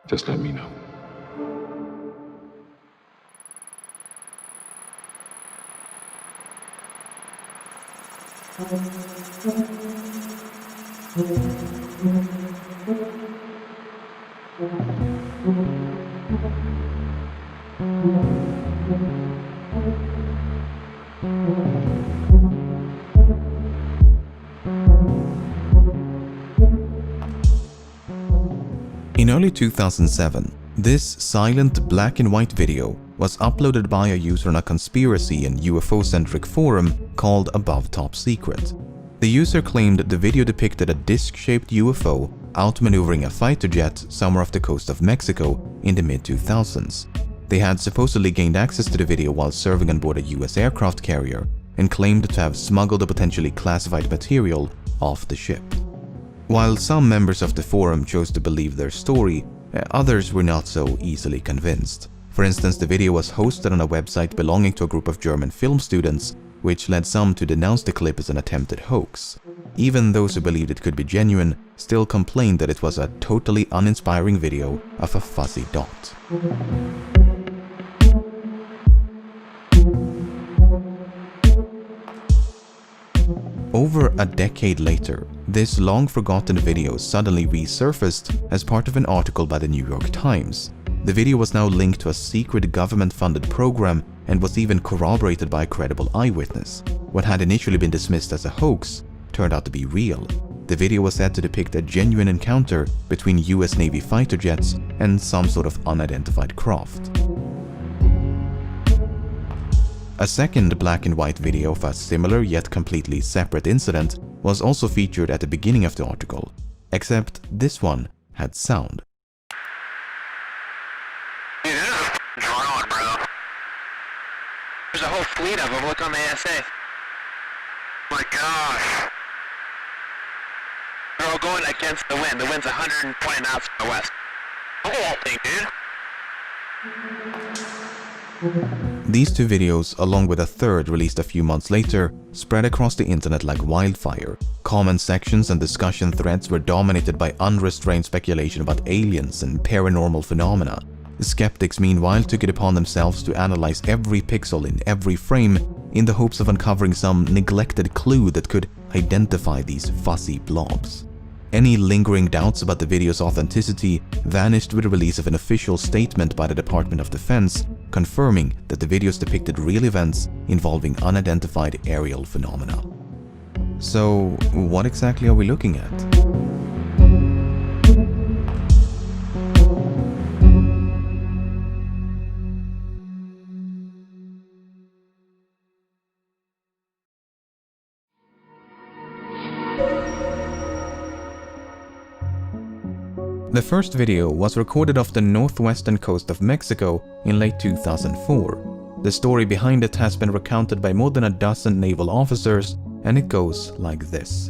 Just let me know. In early 2007, this silent black and white video was uploaded by a user on a conspiracy and UFO-centric forum called Above Top Secret. The user claimed the video depicted a disc-shaped UFO outmaneuvering a fighter jet somewhere off the coast of Mexico in the mid-2000s. They had supposedly gained access to the video while serving on board a US aircraft carrier and claimed to have smuggled a potentially classified material off the ship. While some members of the forum chose to believe their story, others were not so easily convinced. For instance, the video was hosted on a website belonging to a group of German film students, which led some to denounce the clip as an attempted hoax. Even those who believed it could be genuine still complained that it was a totally uninspiring video of a fuzzy dot. Over a decade later, this long-forgotten video suddenly resurfaced as part of an article by the New York Times. The video was now linked to a secret government-funded program and was even corroborated by a credible eyewitness. What had initially been dismissed as a hoax turned out to be real. The video was said to depict a genuine encounter between US Navy fighter jets and some sort of unidentified craft. A second black and white video of a similar yet completely separate incident was also featured at the beginning of the article, except this one had sound. Dude, this is a drone, bro. There's a whole fleet of them. Look on the ASA. My gosh. They're all going against the wind. The wind's 120 knots from the west. Look at that thing, dude. These two videos, along with a third released a few months later, spread across the internet like wildfire. Comment sections and discussion threads were dominated by unrestrained speculation about aliens and paranormal phenomena. The skeptics, meanwhile, took it upon themselves to analyze every pixel in every frame in the hopes of uncovering some neglected clue that could identify these fuzzy blobs. Any lingering doubts about the video's authenticity vanished with the release of an official statement by the Department of Defense confirming that the videos depicted real events involving unidentified aerial phenomena. So, what exactly are we looking at? The first video was recorded off the northwestern coast of Mexico in late 2004. The story behind it has been recounted by more than a dozen naval officers, and it goes like this.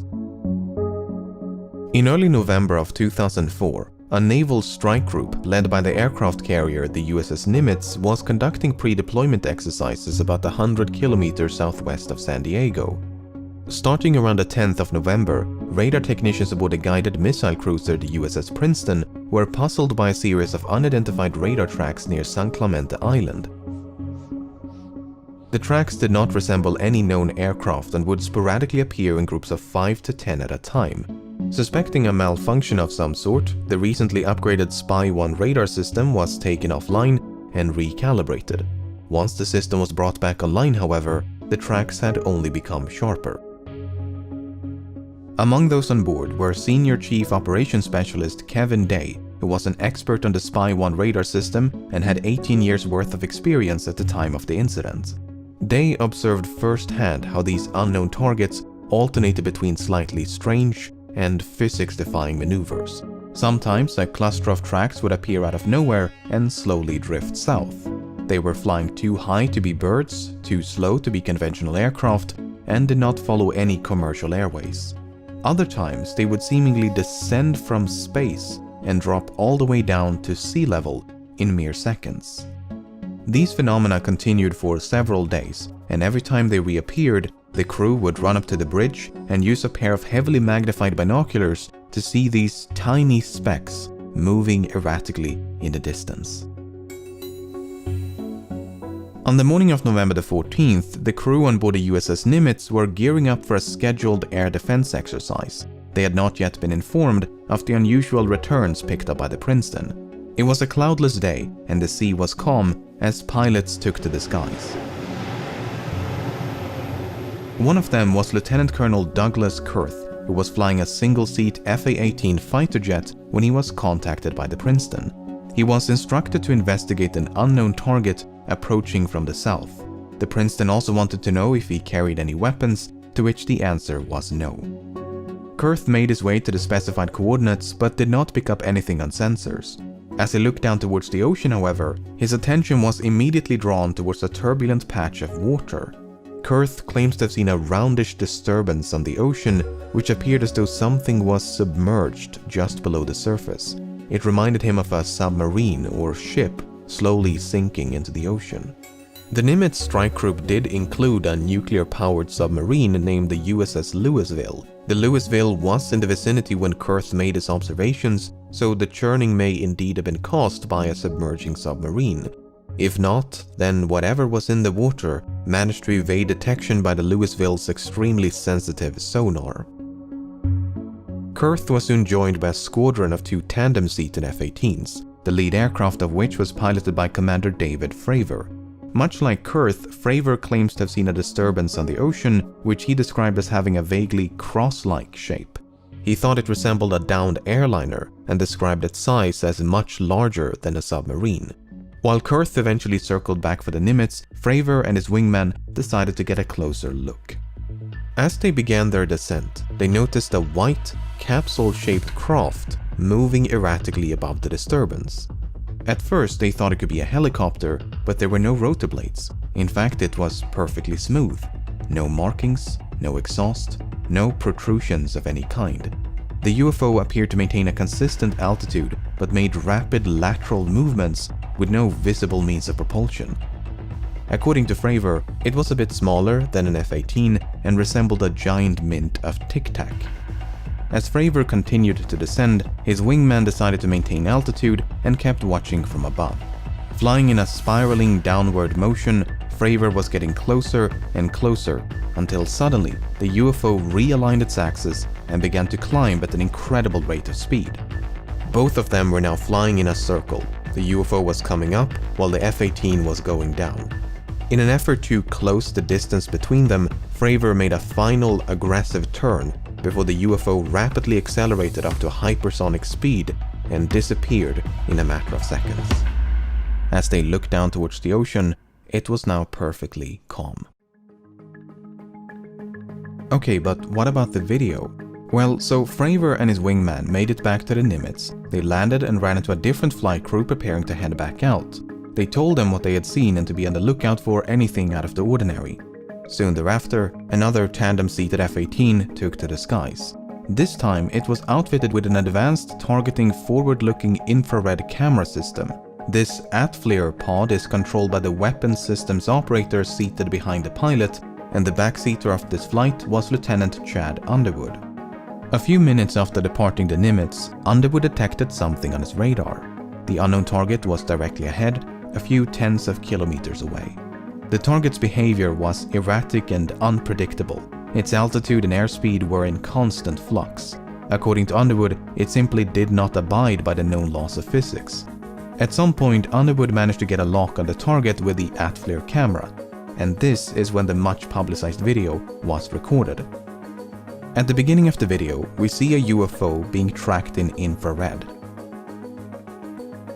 In early November of 2004, a naval strike group led by the aircraft carrier the USS Nimitz was conducting pre-deployment exercises about 100 kilometers southwest of San Diego. Starting around the 10th of November, radar technicians aboard a guided missile cruiser, the USS Princeton, were puzzled by a series of unidentified radar tracks near San Clemente Island. The tracks did not resemble any known aircraft and would sporadically appear in groups of 5 to 10 at a time. Suspecting a malfunction of some sort, the recently upgraded Spy-1 radar system was taken offline and recalibrated. Once the system was brought back online, however, the tracks had only become sharper. Among those on board were Senior Chief Operations Specialist Kevin Day, who was an expert on the Spy-1 radar system and had 18 years worth of experience at the time of the incident. Day observed firsthand how these unknown targets alternated between slightly strange and physics-defying maneuvers. Sometimes a cluster of tracks would appear out of nowhere and slowly drift south. They were flying too high to be birds, too slow to be conventional aircraft, and did not follow any commercial airways. Other times, they would seemingly descend from space and drop all the way down to sea level in mere seconds. These phenomena continued for several days, and every time they reappeared, the crew would run up to the bridge and use a pair of heavily magnified binoculars to see these tiny specks moving erratically in the distance. On the morning of November the 14th, the crew on board the USS Nimitz were gearing up for a scheduled air defense exercise. They had not yet been informed of the unusual returns picked up by the Princeton. It was a cloudless day and the sea was calm as pilots took to the skies. One of them was Lieutenant Colonel Douglas Kurth, who was flying a single-seat FA-18 fighter jet when he was contacted by the Princeton. He was instructed to investigate an unknown target approaching from the south. The Princeton also wanted to know if he carried any weapons, to which the answer was no. Kurth made his way to the specified coordinates but did not pick up anything on sensors. As he looked down towards the ocean, however, his attention was immediately drawn towards a turbulent patch of water. Kurth claims to have seen a roundish disturbance on the ocean, which appeared as though something was submerged just below the surface. It reminded him of a submarine or ship slowly sinking into the ocean. The Nimitz strike group did include a nuclear-powered submarine named the USS Louisville. The Louisville was in the vicinity when Kurth made his observations, so the churning may indeed have been caused by a submerging submarine. If not, then whatever was in the water managed to evade detection by the Louisville's extremely sensitive sonar. Kurth was soon joined by a squadron of 2 tandem-seated F-18s, the lead aircraft of which was piloted by Commander David Fravor. Much like Kurth, Fravor claims to have seen a disturbance on the ocean, which he described as having a vaguely cross-like shape. He thought it resembled a downed airliner and described its size as much larger than a submarine. While Kurth eventually circled back for the Nimitz, Fravor and his wingman decided to get a closer look. As they began their descent, they noticed a white, capsule-shaped craft moving erratically above the disturbance. At first, they thought it could be a helicopter, but there were no rotor blades. In fact, it was perfectly smooth. No markings, no exhaust, no protrusions of any kind. The UFO appeared to maintain a consistent altitude, but made rapid lateral movements with no visible means of propulsion. According to Fravor, it was a bit smaller than an F-18 and resembled a giant mint of Tic Tac. As Fravor continued to descend, his wingman decided to maintain altitude and kept watching from above. Flying in a spiraling downward motion, Fravor was getting closer and closer until suddenly the UFO realigned its axis and began to climb at an incredible rate of speed. Both of them were now flying in a circle. The UFO was coming up while the F-18 was going down. In an effort to close the distance between them, Fravor made a final aggressive turn before the UFO rapidly accelerated up to hypersonic speed and disappeared in a matter of seconds. As they looked down towards the ocean, it was now perfectly calm. Okay, but what about the video? Well, so Fravor and his wingman made it back to the Nimitz. They landed and ran into a different flight crew preparing to head back out. They told them what they had seen and to be on the lookout for anything out of the ordinary. Soon thereafter, another tandem-seated F-18 took to the skies. This time, it was outfitted with an advanced targeting forward-looking infrared camera system. This AT-FLIR pod is controlled by the weapons systems operator seated behind the pilot, and the backseater of this flight was Lieutenant Chad Underwood. A few minutes after departing the Nimitz, Underwood detected something on his radar. The unknown target was directly ahead, a few tens of kilometers away. The target's behavior was erratic and unpredictable. Its altitude and airspeed were in constant flux. According to Underwood, it simply did not abide by the known laws of physics. At some point, Underwood managed to get a lock on the target with the AT-FLIR camera, and this is when the much publicized video was recorded. At the beginning of the video, we see a UFO being tracked in infrared.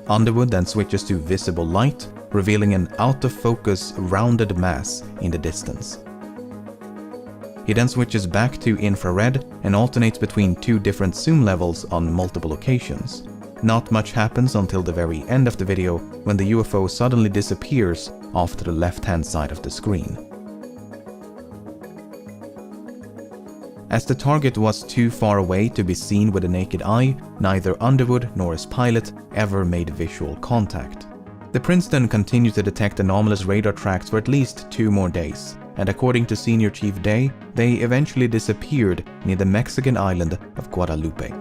Underwood then switches to visible light, revealing an out-of-focus rounded mass in the distance. He then switches back to infrared and alternates between 2 different zoom levels on multiple occasions. Not much happens until the very end of the video, when the UFO suddenly disappears off to the left-hand side of the screen. As the target was too far away to be seen with the naked eye, neither Underwood nor his pilot ever made visual contact. The Princeton continued to detect anomalous radar tracks for at least 2 more days, and according to Senior Chief Day, they eventually disappeared near the Mexican island of Guadalupe.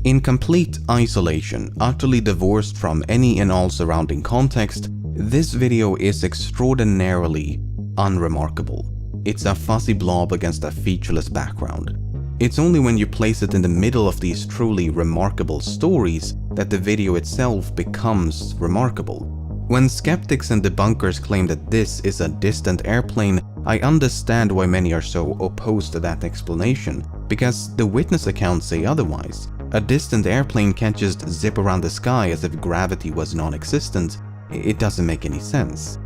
In complete isolation, utterly divorced from any and all surrounding context, this video is extraordinarily unremarkable. It's a fuzzy blob against a featureless background. It's only when you place it in the middle of these truly remarkable stories that the video itself becomes remarkable. When skeptics and debunkers claim that this is a distant airplane, I understand why many are so opposed to that explanation, because the witness accounts say otherwise. A distant airplane can't just zip around the sky as if gravity was non-existent. It doesn't make any sense.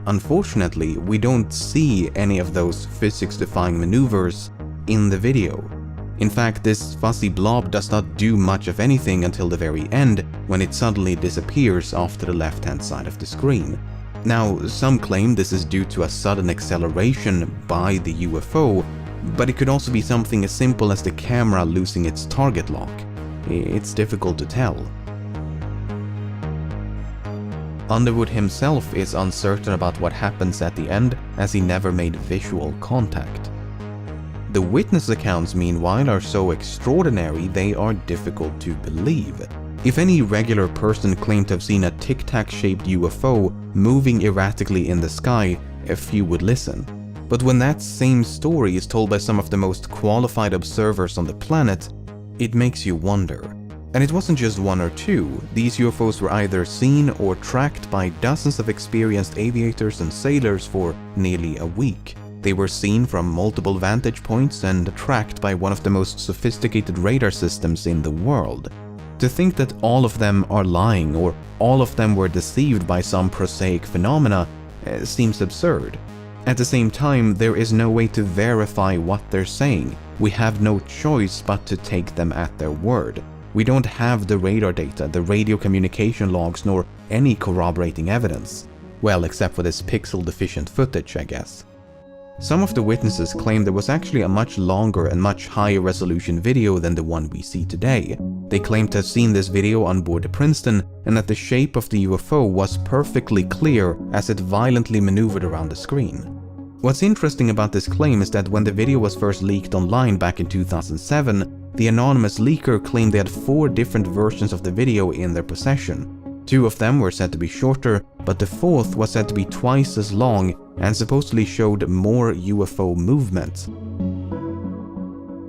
Unfortunately, we don't see any of those physics-defying maneuvers in the video. In fact, this fuzzy blob does not do much of anything until the very end, when it suddenly disappears off to the left-hand side of the screen. Now, some claim this is due to a sudden acceleration by the UFO, but it could also be something as simple as the camera losing its target lock. It's difficult to tell. Underwood himself is uncertain about what happens at the end, as he never made visual contact. The witness accounts, meanwhile, are so extraordinary they are difficult to believe. If any regular person claimed to have seen a tic-tac-shaped UFO moving erratically in the sky, a few would listen. But when that same story is told by some of the most qualified observers on the planet, it makes you wonder. And it wasn't just one or two. These UFOs were either seen or tracked by dozens of experienced aviators and sailors for nearly a week. They were seen from multiple vantage points and tracked by one of the most sophisticated radar systems in the world. To think that all of them are lying or all of them were deceived by some prosaic phenomena seems absurd. At the same time, there is no way to verify what they're saying. We have no choice but to take them at their word. We don't have the radar data, the radio communication logs, nor any corroborating evidence. Well, except for this pixel-deficient footage, I guess. Some of the witnesses claim there was actually a much longer and much higher resolution video than the one we see today. They claim to have seen this video on board the Princeton and that the shape of the UFO was perfectly clear as it violently maneuvered around the screen. What's interesting about this claim is that when the video was first leaked online back in 2007, the anonymous leaker claimed they had 4 different versions of the video in their possession. 2 of them were said to be shorter, but the 4th was said to be twice as long and supposedly showed more UFO movement.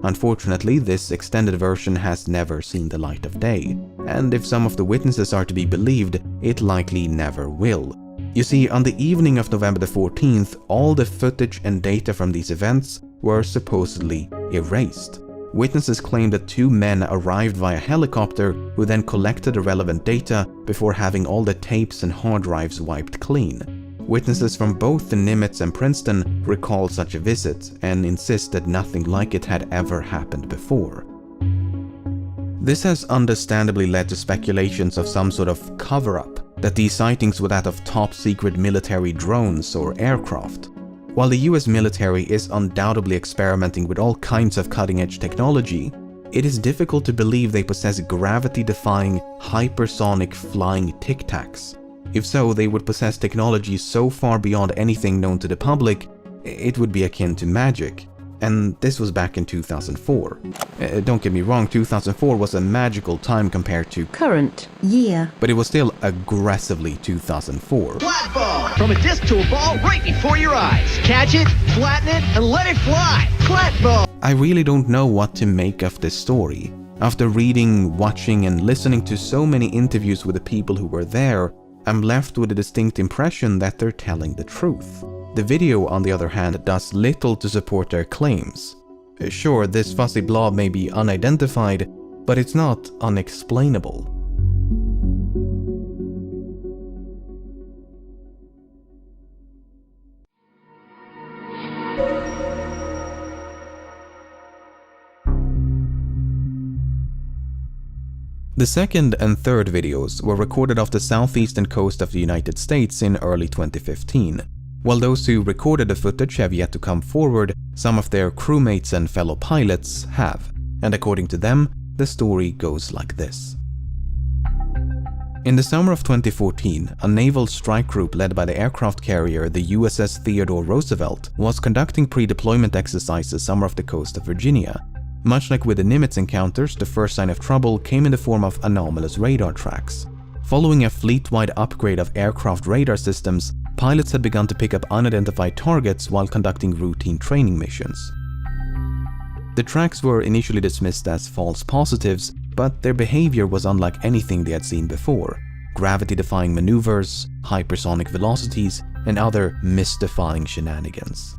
Unfortunately, this extended version has never seen the light of day, and if some of the witnesses are to be believed, it likely never will. You see, on the evening of November the 14th, all the footage and data from these events were supposedly erased. Witnesses claim that 2 men arrived via helicopter who then collected the relevant data before having all the tapes and hard drives wiped clean. Witnesses from both the Nimitz and Princeton recall such a visit and insist that nothing like it had ever happened before. This has understandably led to speculations of some sort of cover-up, that these sightings were that of top-secret military drones or aircraft. While the US military is undoubtedly experimenting with all kinds of cutting-edge technology, it is difficult to believe they possess gravity-defying, hypersonic flying tic-tacs. If so, they would possess technology so far beyond anything known to the public, it would be akin to magic. And this was back in 2004. Don't get me wrong, 2004 was a magical time compared to current year, but it was still aggressively 2004. Flat ball! From a disc to a ball right before your eyes. Catch it, flatten it, and let it fly! Flat ball! I really don't know what to make of this story. After reading, watching, and listening to so many interviews with the people who were there, I'm left with a distinct impression that they're telling the truth. The video, on the other hand, does little to support their claims. Sure, this fuzzy blob may be unidentified, but it's not unexplainable. The second and third videos were recorded off the southeastern coast of the United States in early 2015. While those who recorded the footage have yet to come forward, some of their crewmates and fellow pilots have, and according to them, the story goes like this. In the summer of 2014, a naval strike group led by the aircraft carrier the USS Theodore Roosevelt was conducting pre-deployment exercises somewhere off the coast of Virginia. Much like with the Nimitz encounters, the first sign of trouble came in the form of anomalous radar tracks. Following a fleet-wide upgrade of aircraft radar systems, pilots had begun to pick up unidentified targets while conducting routine training missions. The tracks were initially dismissed as false positives, but their behavior was unlike anything they had seen before. Gravity-defying maneuvers, hypersonic velocities, and other mystifying shenanigans.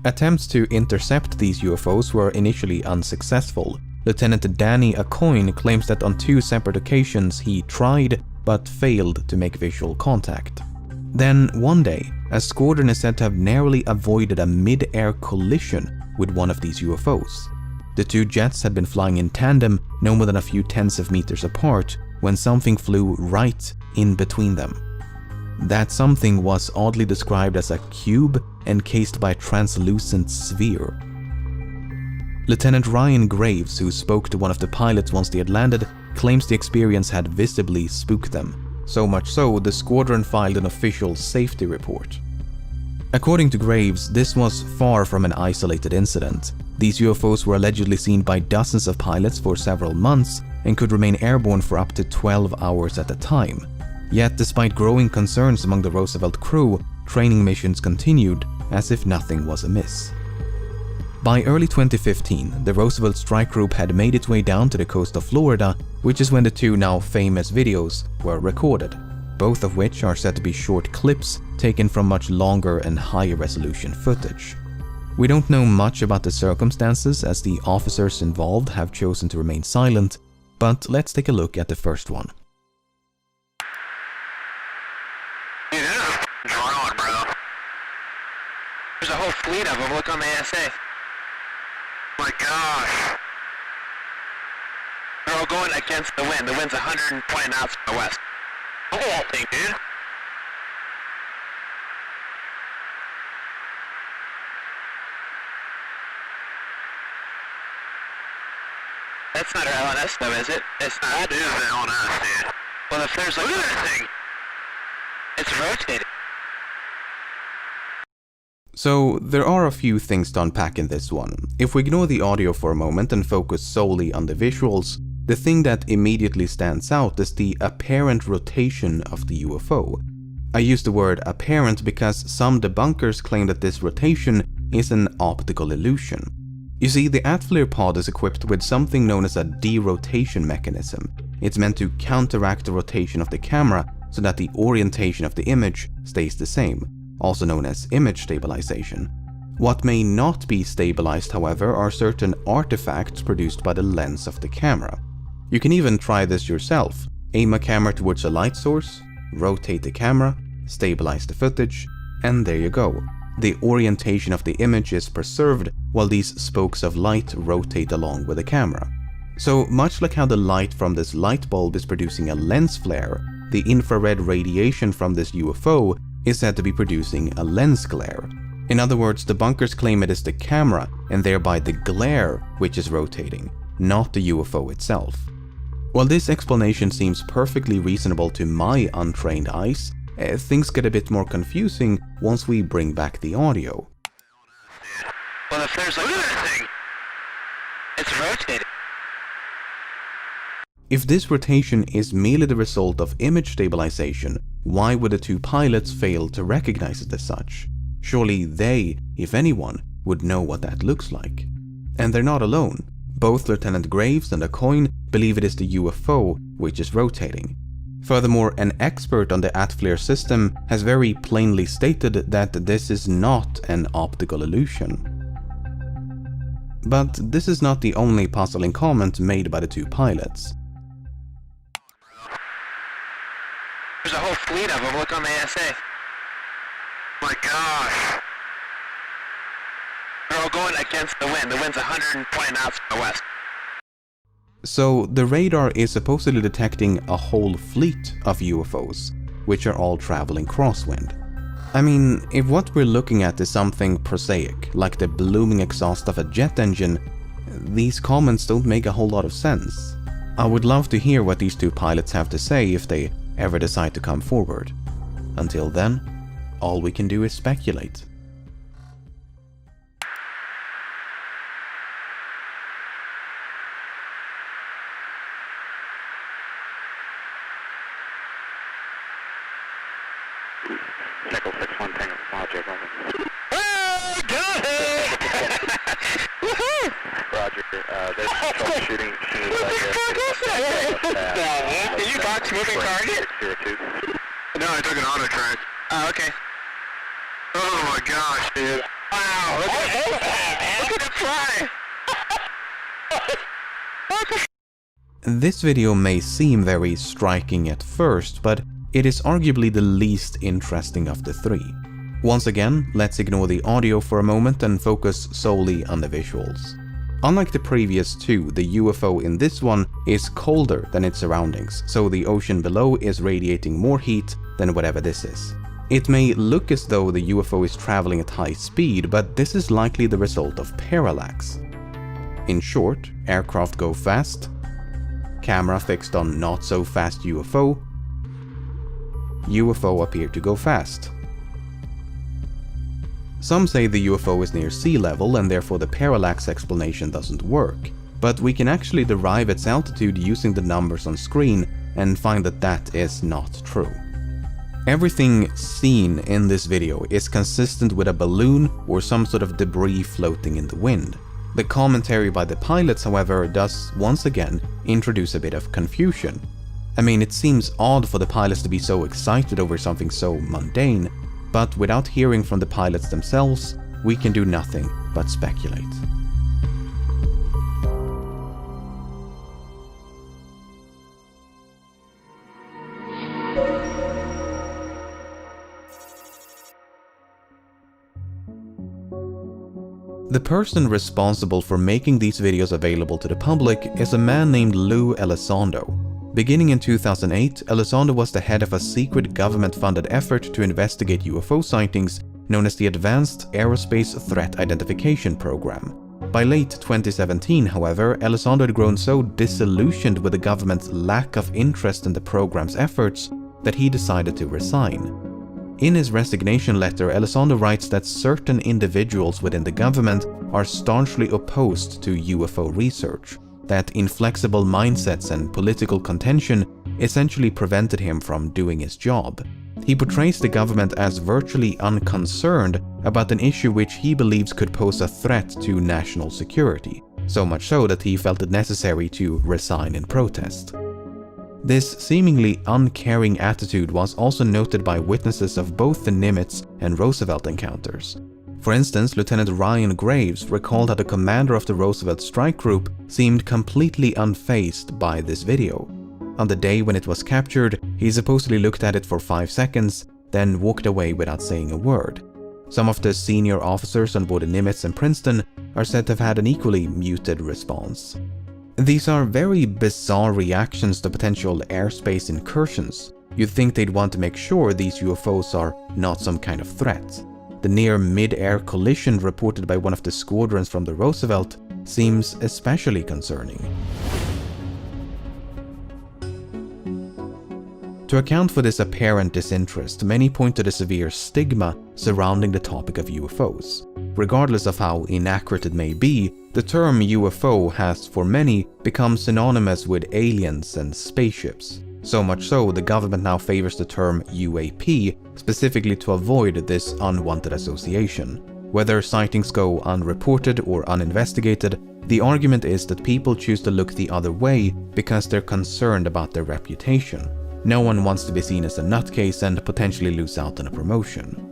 Attempts to intercept these UFOs were initially unsuccessful. Lieutenant Danny Acoin claims that on 2 separate occasions he tried but failed to make visual contact. Then, one day, a squadron is said to have narrowly avoided a mid-air collision with one of these UFOs. The 2 jets had been flying in tandem, no more than a few tens of meters apart, when something flew right in between them. That something was oddly described as a cube encased by a translucent sphere. Lieutenant Ryan Graves, who spoke to one of the pilots once they had landed, claims the experience had visibly spooked them. So much so, the squadron filed an official safety report. According to Graves, this was far from an isolated incident. These UFOs were allegedly seen by dozens of pilots for several months and could remain airborne for up to 12 hours at a time. Yet, despite growing concerns among the Roosevelt crew, training missions continued as if nothing was amiss. By early 2015, the Roosevelt strike group had made its way down to the coast of Florida, which is when the 2 now famous videos were recorded, both of which are said to be short clips taken from much longer and higher resolution footage. We don't know much about the circumstances as the officers involved have chosen to remain silent, but let's take a look at the first one. Dude, there's a drone, bro. There's a whole fleet of them. Look on the ASA. My gosh. They're all going against the wind. The wind's 120 knots from the west. Look at that thing, dude. That's not our LNS though, is it? It's not. That is the LNS, dude. Well, if there's like... Look at that thing! It's rotating. So, there are a few things to unpack in this one. If we ignore the audio for a moment and focus solely on the visuals, the thing that immediately stands out is the apparent rotation of the UFO. I use the word apparent because some debunkers claim that this rotation is an optical illusion. You see, the ATFLIR pod is equipped with something known as a derotation mechanism. It's meant to counteract the rotation of the camera so that the orientation of the image stays the same, also known as image stabilization. What may not be stabilized, however, are certain artifacts produced by the lens of the camera. You can even try this yourself. Aim a camera towards a light source, rotate the camera, stabilize the footage, and there you go. The orientation of the image is preserved while these spokes of light rotate along with the camera. So much like how the light from this light bulb is producing a lens flare, the infrared radiation from this UFO is said to be producing a lens glare. In other words, the bunkers claim it is the camera and thereby the glare which is rotating, not the UFO itself. While this explanation seems perfectly reasonable to my untrained eyes, things get a bit more confusing once we bring back the audio. Well, if there's like... Look at that thing! It's rotating. If this rotation is merely the result of image stabilization, why would the 2 pilots fail to recognize it as such? Surely they, if anyone, would know what that looks like. And they're not alone. Both Lieutenant Graves and Acoin believe it is the UFO which is rotating. Furthermore, an expert on the ATFLIR system has very plainly stated that this is not an optical illusion. But this is not the only puzzling comment made by the 2 pilots. There's a whole fleet of them. Look on the ASA. My gosh. They're all going against the wind. The wind's 120 knots from the west. So the radar is supposedly detecting a whole fleet of UFOs, which are all traveling crosswind. I mean, if what we're looking at is something prosaic, like the blooming exhaust of a jet engine, these comments don't make a whole lot of sense. I would love to hear what these 2 pilots have to say if they ever decide to come forward. Until then, all we can do is speculate. Nickel 6-1 Tango Roger, oh, got it! Woohoo! Roger, there's troubleshooting. Did you box moving target? No, I took an auto track. Oh, okay. Oh my gosh, dude. Wow, look at it fly! This video may seem very striking at first, but it is arguably the least interesting of the three. Once again, let's ignore the audio for a moment and focus solely on the visuals. Unlike the previous two, the UFO in this one is colder than its surroundings, so the ocean below is radiating more heat than whatever this is. It may look as though the UFO is traveling at high speed, but this is likely the result of parallax. In short, aircraft go fast, camera fixed on not so fast UFO, UFO appear to go fast. Some say the UFO is near sea level and therefore the parallax explanation doesn't work, but we can actually derive its altitude using the numbers on screen and find that that is not true. Everything seen in this video is consistent with a balloon or some sort of debris floating in the wind. The commentary by the pilots, however, does once again introduce a bit of confusion. I mean, it seems odd for the pilots to be so excited over something so mundane, but without hearing from the pilots themselves, we can do nothing but speculate. The person responsible for making these videos available to the public is a man named Lou Elizondo. Beginning in 2008, Elizondo was the head of a secret government-funded effort to investigate UFO sightings known as the Advanced Aerospace Threat Identification Program. By late 2017, however, Elizondo had grown so disillusioned with the government's lack of interest in the program's efforts that he decided to resign. In his resignation letter, Elizondo writes that certain individuals within the government are staunchly opposed to UFO research, that inflexible mindsets and political contention essentially prevented him from doing his job. He portrays the government as virtually unconcerned about an issue which he believes could pose a threat to national security, so much so that he felt it necessary to resign in protest. This seemingly uncaring attitude was also noted by witnesses of both the Nimitz and Roosevelt encounters. For instance, Lieutenant Ryan Graves recalled how the commander of the Roosevelt strike group seemed completely unfazed by this video. On the day when it was captured, he supposedly looked at it for 5 seconds, then walked away without saying a word. Some of the senior officers on board the Nimitz and Princeton are said to have had an equally muted response. These are very bizarre reactions to potential airspace incursions. You'd think they'd want to make sure these UFOs are not some kind of threat. The near mid-air collision reported by one of the squadrons from the Roosevelt seems especially concerning. To account for this apparent disinterest, many point to the severe stigma surrounding the topic of UFOs. Regardless of how inaccurate it may be, the term UFO has, for many, become synonymous with aliens and spaceships. So much so, the government now favors the term UAP, specifically to avoid this unwanted association. Whether sightings go unreported or uninvestigated, the argument is that people choose to look the other way because they're concerned about their reputation. No one wants to be seen as a nutcase and potentially lose out on a promotion.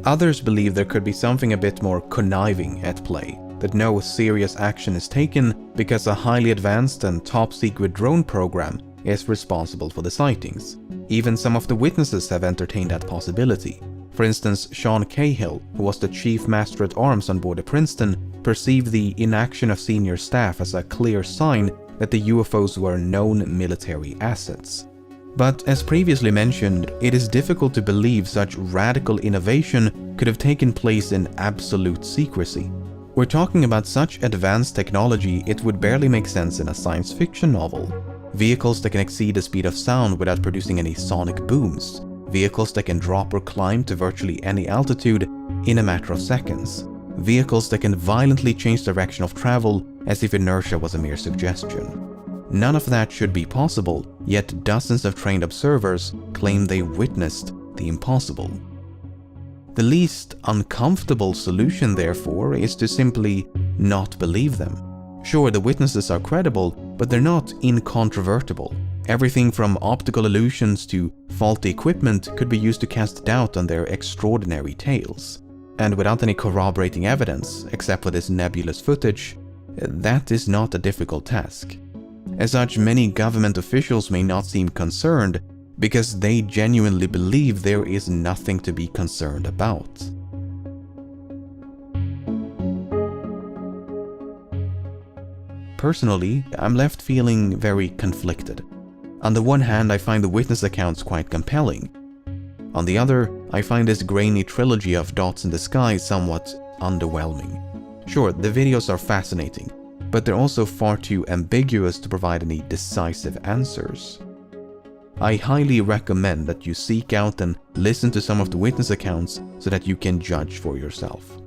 Others believe there could be something a bit more conniving at play, that no serious action is taken because a highly advanced and top-secret drone program is responsible for the sightings. Even some of the witnesses have entertained that possibility. For instance, Sean Cahill, who was the chief master-at-arms on board the Princeton, perceived the inaction of senior staff as a clear sign that the UFOs were known military assets. But as previously mentioned, it is difficult to believe such radical innovation could have taken place in absolute secrecy. We're talking about such advanced technology it would barely make sense in a science fiction novel. Vehicles that can exceed the speed of sound without producing any sonic booms. Vehicles that can drop or climb to virtually any altitude in a matter of seconds. Vehicles that can violently change direction of travel as if inertia was a mere suggestion. None of that should be possible, yet dozens of trained observers claim they witnessed the impossible. The least uncomfortable solution, therefore, is to simply not believe them. Sure, the witnesses are credible, but they're not incontrovertible. Everything from optical illusions to faulty equipment could be used to cast doubt on their extraordinary tales. And without any corroborating evidence, except for this nebulous footage, that is not a difficult task. As such, many government officials may not seem concerned because they genuinely believe there is nothing to be concerned about. Personally, I'm left feeling very conflicted. On the one hand, I find the witness accounts quite compelling. On the other, I find this grainy trilogy of dots in the sky somewhat underwhelming. Sure, the videos are fascinating, but they're also far too ambiguous to provide any decisive answers. I highly recommend that you seek out and listen to some of the witness accounts so that you can judge for yourself.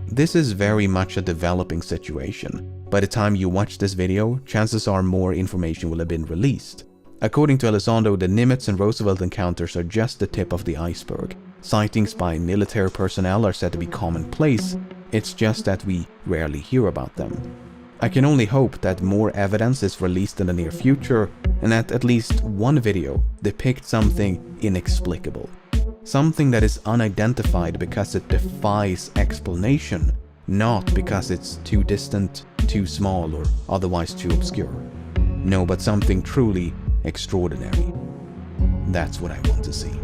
This is very much a developing situation. By the time you watch this video, chances are more information will have been released. According to Elizondo, the Nimitz and Roosevelt encounters are just the tip of the iceberg. Sightings by military personnel are said to be commonplace, it's just that we rarely hear about them. I can only hope that more evidence is released in the near future and that at least one video depicts something inexplicable. Something that is unidentified because it defies explanation, not because it's too distant, too small, or otherwise too obscure. No, but something truly extraordinary. That's what I want to see.